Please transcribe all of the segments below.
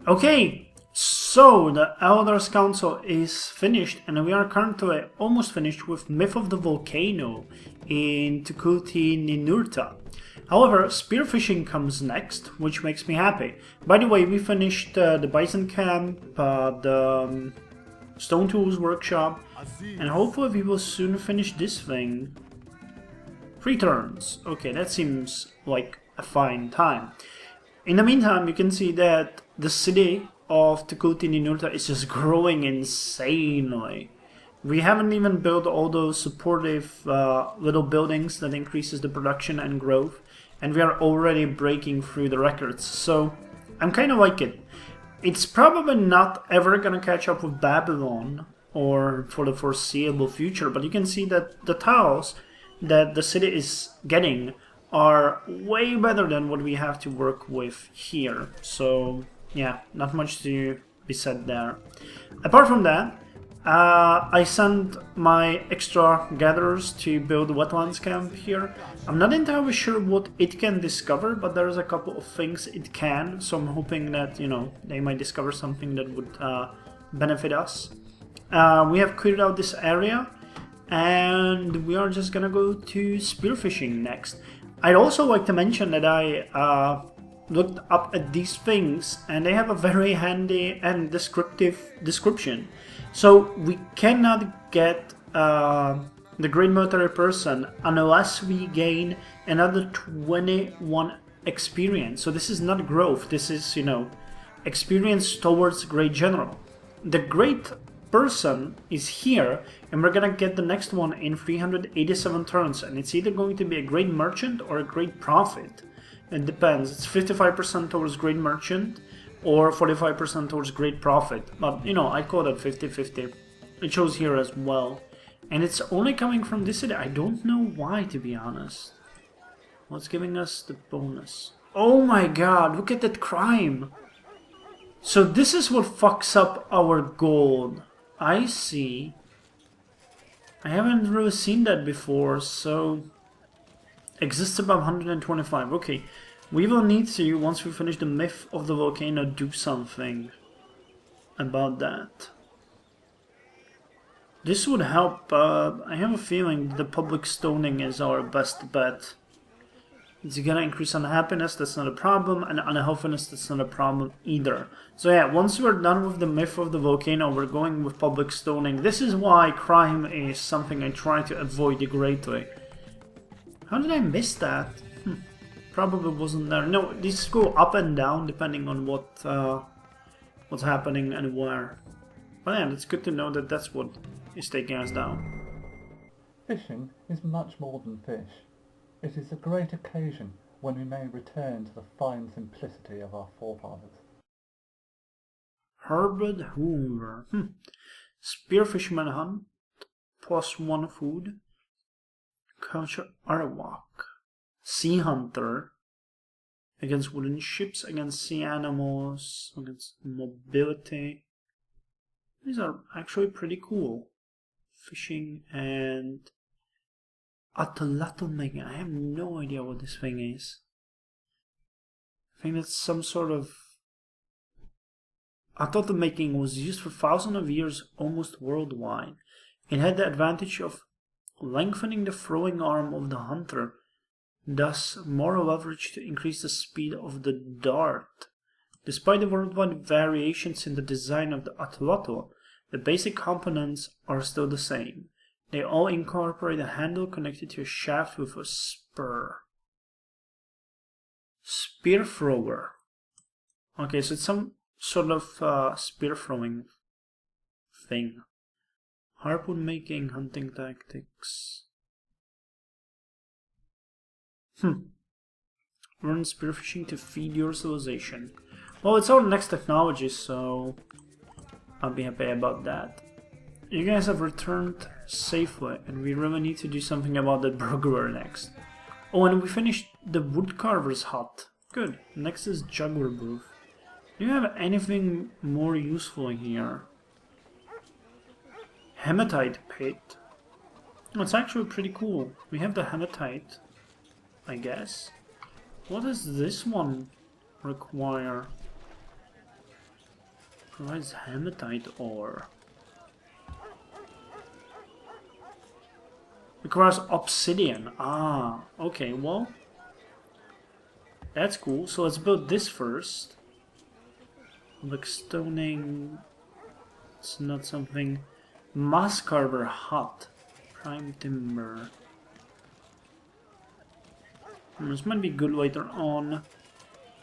Okay, so the Elders Council is finished, and we are currently almost finished with Myth of the Volcano in Tukulti Ninurta. However, spearfishing comes next, which makes me happy. By the way, we finished the Bison Camp, the Stone Tools Workshop, and hopefully we will soon finish this thing. 3 turns. Okay, that seems like a fine time. In the meantime, you can see that the city of Tukulti Ninurta is just growing insanely. We haven't even built all those supportive little buildings that increases the production and growth, and we are already breaking through the records, so I'm kind of like it. It's probably not ever gonna catch up with Babylon, or for the foreseeable future, but you can see that the tiles that the city is getting are way better than what we have to work with here. So yeah, not much to be said there. Apart from that, I sent my extra gatherers to build wetlands camp here. I'm not entirely sure what it can discover, but there's a couple of things it can, so I'm hoping that, you know, they might discover something that would benefit us. We have cleared out this area, and we are just gonna go to spearfishing next. I'd also like to mention that I looked up at these things, and they have a very handy and descriptive description. So we cannot get the Great Military Person unless we gain another 21 experience. So this is not growth, this is, you know, experience towards Great General. The Great Person is here, and we're gonna get the next one in 387 turns, and it's either going to be a Great Merchant or a Great Prophet. It depends. It's 55% towards Great Merchant or 45% towards Great Prophet, but you know, I call that 50-50. It shows here as well, and it's only coming from this city. I don't know why, to be honest. What's giving us the bonus? Oh my god, look at that crime! So this is what fucks up our gold. I see. I haven't really seen that before, so exists above 125. Okay, we will need to, once we finish the Myth of the Volcano, do something about that. This would help, I have a feeling the public stoning is our best bet. It's gonna increase unhappiness, that's not a problem, and unhealthiness, that's not a problem either. So yeah, once we're done with the Myth of the Volcano, we're going with public stoning. This is why crime is something I try to avoid greatly. How did I miss that? Probably wasn't there. No, these go up and down depending on what's happening and where. But yeah, it's good to know that that's what is taking us down. Fishing is much more than fish. It is a great occasion when we may return to the fine simplicity of our forefathers. Herbert Hoover. Spearfishman hunt. +1 food. Culture Arawak. Sea Hunter. Against wooden ships, against sea animals, against mobility. These are actually pretty cool. Fishing and Alfapiomega. I have no idea what this thing is. I think that's some sort of... Alfapiomega was used for thousands of years almost worldwide. It had the advantage of lengthening the throwing arm of the hunter, thus more leverage to increase the speed of the dart. Despite the worldwide variations in the design of the Alfapiomega, the basic components are still the same. They all incorporate a handle connected to a shaft with a spur. Spear thrower. Okay, so it's some sort of spear throwing thing. Harpoon making, hunting tactics. Learn spearfishing to feed your civilization. Well, it's our next technology, so I'll be happy about that. You guys have returned safely, and we really need to do something about that burglar next. Oh, and we finished the woodcarver's hut. Good. Next is juggler booth. Do you have anything more useful here? Hematite pit. Oh, it's actually pretty cool. We have the hematite, I guess. What does this one require? Provides hematite ore. Requires obsidian. Ah, okay, well. That's cool. So let's build this first. Like stoning. It's not something. Mass carver hut. Prime timber. This might be good later on.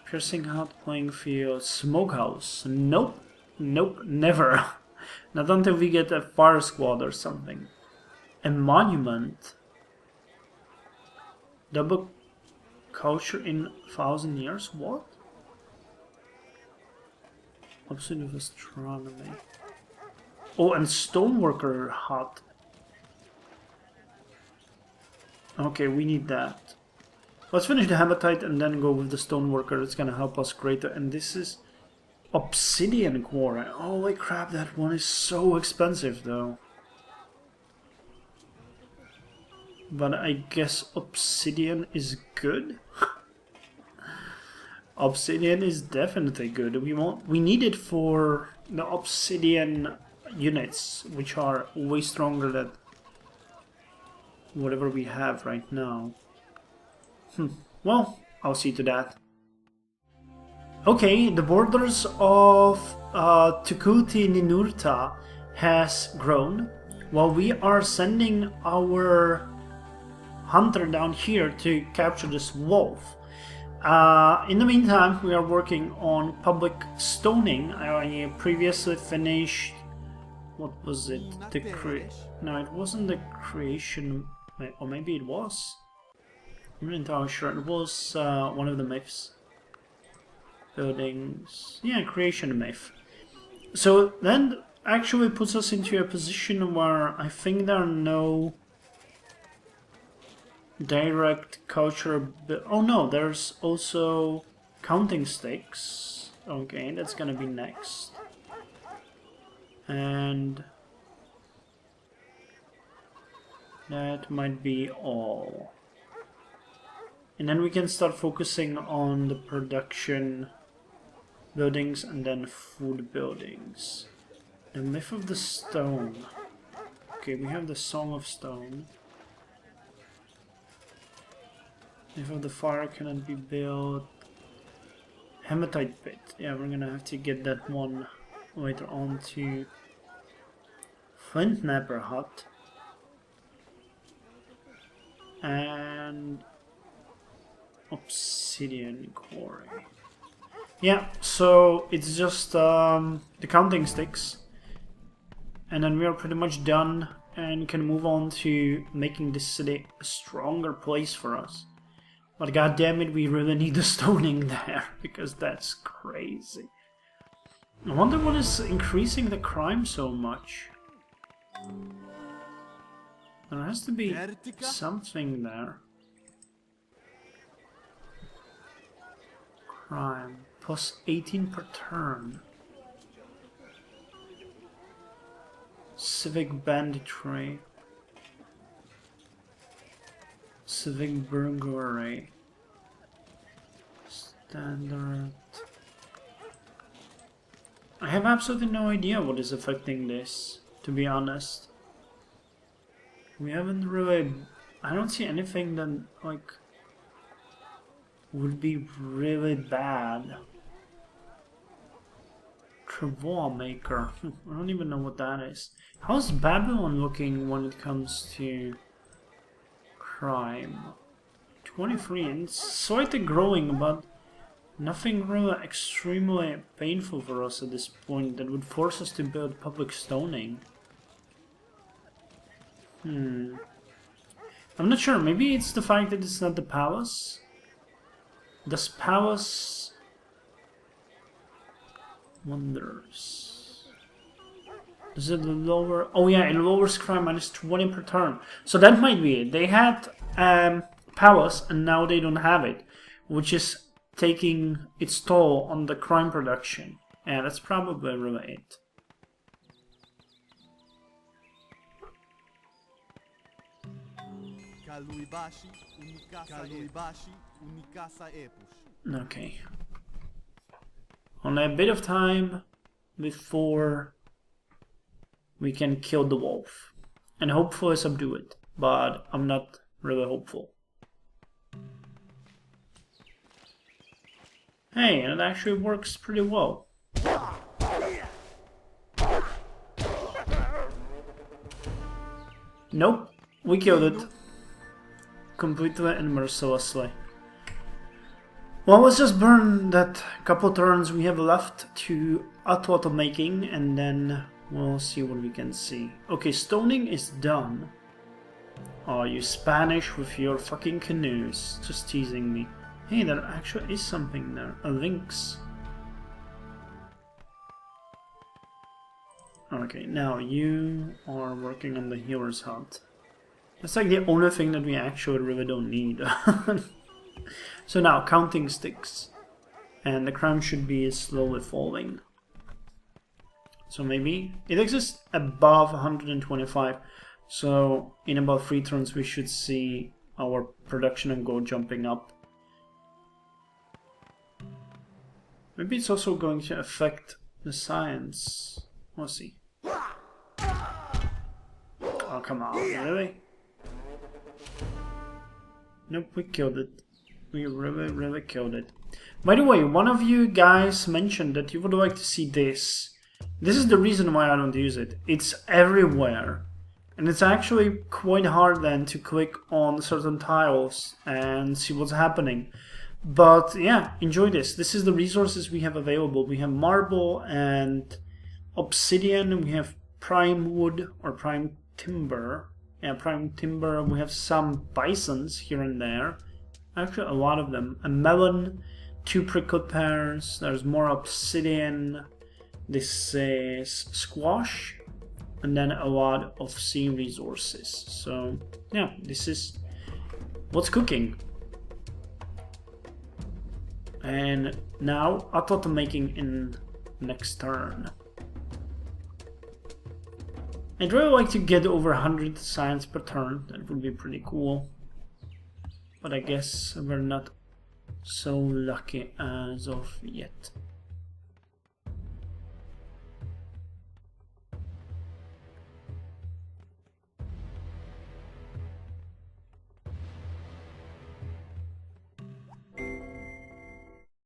Piercing hut, playing field, smokehouse. Nope. Nope, never. Not until we get a fire squad or something. A monument. Double culture in 1,000 years? What? Opposite of astronomy. Oh, and stoneworker hut. Okay, we need that. Let's finish the hematite and then go with the stoneworker. It's gonna help us greater. And this is obsidian quarry. Holy crap, that one is so expensive though. But I guess obsidian is good. Obsidian is definitely good. We need it for the obsidian units, which are way stronger than whatever we have right now. Well, I'll see to that. Okay, the borders of Tukuti Ninurta has grown, while we are sending our hunter down here to capture this wolf. In the meantime, we are working on public stoning. I previously finished... What was it? No, it wasn't the creation... Or maybe it was? I'm not entirely sure. It was one of the myths. Buildings... Yeah, creation myth. So that actually puts us into a position where I think there are no direct culture... Oh no, there's also counting sticks. Okay, that's gonna be next. And that might be all. And then we can start focusing on the production buildings and then food buildings. The myth of the stone. Okay, we have the Song of Stone. Myth of the fire cannot be built. Hematite pit. Yeah, we're gonna have to get that one later on to Flint Napper hut. And obsidian quarry. Yeah, so it's just the counting sticks. And then we are pretty much done and can move on to making this city a stronger place for us. But goddammit, we really need the stoning there, because that's crazy. I wonder what is increasing the crime so much. There has to be something there. Crime. Plus 18 per turn. Civic banditry. Civic burglary. Standard. I have absolutely no idea what is affecting this, to be honest. We haven't really... I don't see anything that, like, would be really bad. Travois maker. I don't even know what that is. How's Babylon looking when it comes to crime? 23, and it's slightly growing, but nothing really extremely painful for us at this point that would force us to build public stoning. I'm not sure. Maybe it's the fact that it's not the palace. Does palace wonders? Does it lower? Oh yeah, it lowers crime minus 20 per turn. So that might be it. They had palace and now they don't have it, which is taking its toll on the crime production. Yeah, that's probably really it. Okay. Only a bit of time before we can kill the wolf. And hopefully subdue it. But I'm not really hopeful. Hey, and it actually works pretty well. Nope, we killed it. Completely and mercilessly. Well, let's just burn that couple turns we have left to auto making, and then we'll see what we can see. Okay, stoning is done. Oh, you Spanish with your fucking canoes. Just teasing me. Hey, there actually is something there. A lynx. Okay, now you are working on the healer's hut. That's like the only thing that we actually really don't need. So now, counting sticks. And the crime should be slowly falling. So maybe it exists above 125. So in about 3 turns we should see our production of gold jumping up. Maybe it's also going to affect the science. We'll see. Oh, come on, really? Nope, we killed it. We really killed it. By the way, one of you guys mentioned that you would like to see this. This is the reason why I don't use it. It's everywhere. And it's actually quite hard then to click on certain tiles and see what's happening. But yeah, enjoy this. This is the resources we have available. We have marble and obsidian. We have prime wood or prime timber. Yeah, prime timber. We have some bisons here and there. Actually, a lot of them. A melon, 2 prickle pears. There's more obsidian. This is squash. And then a lot of sea resources. So yeah, this is what's cooking. And now auto making in next turn. I'd really like to get over 100 science per turn. That would be pretty cool. But I guess we're not so lucky as of yet.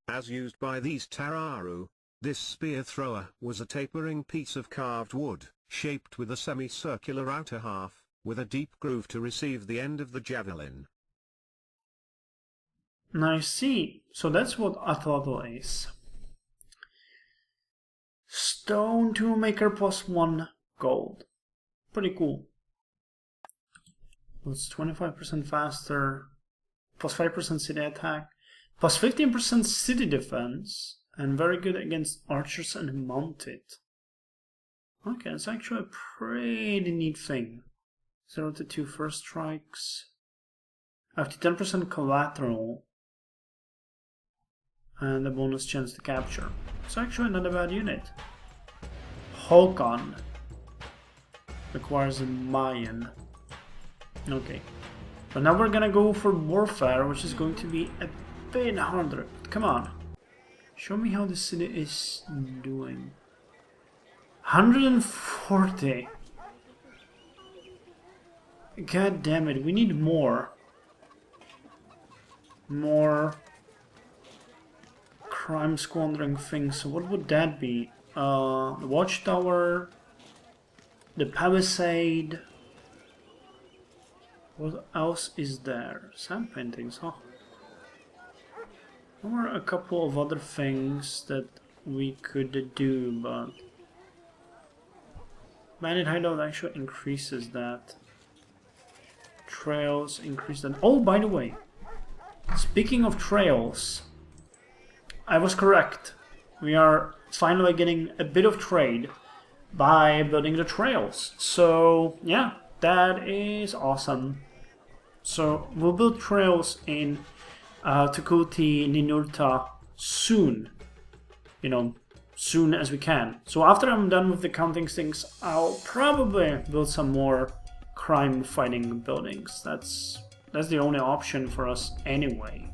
As used by these Tararu, this spear thrower was a tapering piece of carved wood, shaped with a semicircular outer half, with a deep groove to receive the end of the javelin. I see. So that's what Athoto is. Stone toolmaker plus 1 gold. Pretty cool. It's 25% faster, plus 5% city attack, plus 15% city defense, and very good against archers and mounted. Okay, it's actually a pretty neat thing. 0 to 2 first strikes, up to 10% collateral, and a bonus chance to capture. It's actually not a bad unit. Holcon requires a Mayan. Okay, but now we're gonna go for warfare, which is going to be a bit harder. Come on, show me how the city is doing. 140. God damn it, we need more crime squandering things. So what would that be? The watchtower, the palisade. What else is there? Sand paintings, huh? There were a couple of other things that we could do, but Bandit Hideout actually increases that. Trails increase that. Oh, by the way, speaking of trails, I was correct. We are finally getting a bit of trade by building the trails. So yeah, that is awesome. So we'll build trails in Tukulti Ninurta soon. You know, soon as we can. So after I'm done with the counting things, I'll probably build some more crime fighting buildings. That's the only option for us anyway.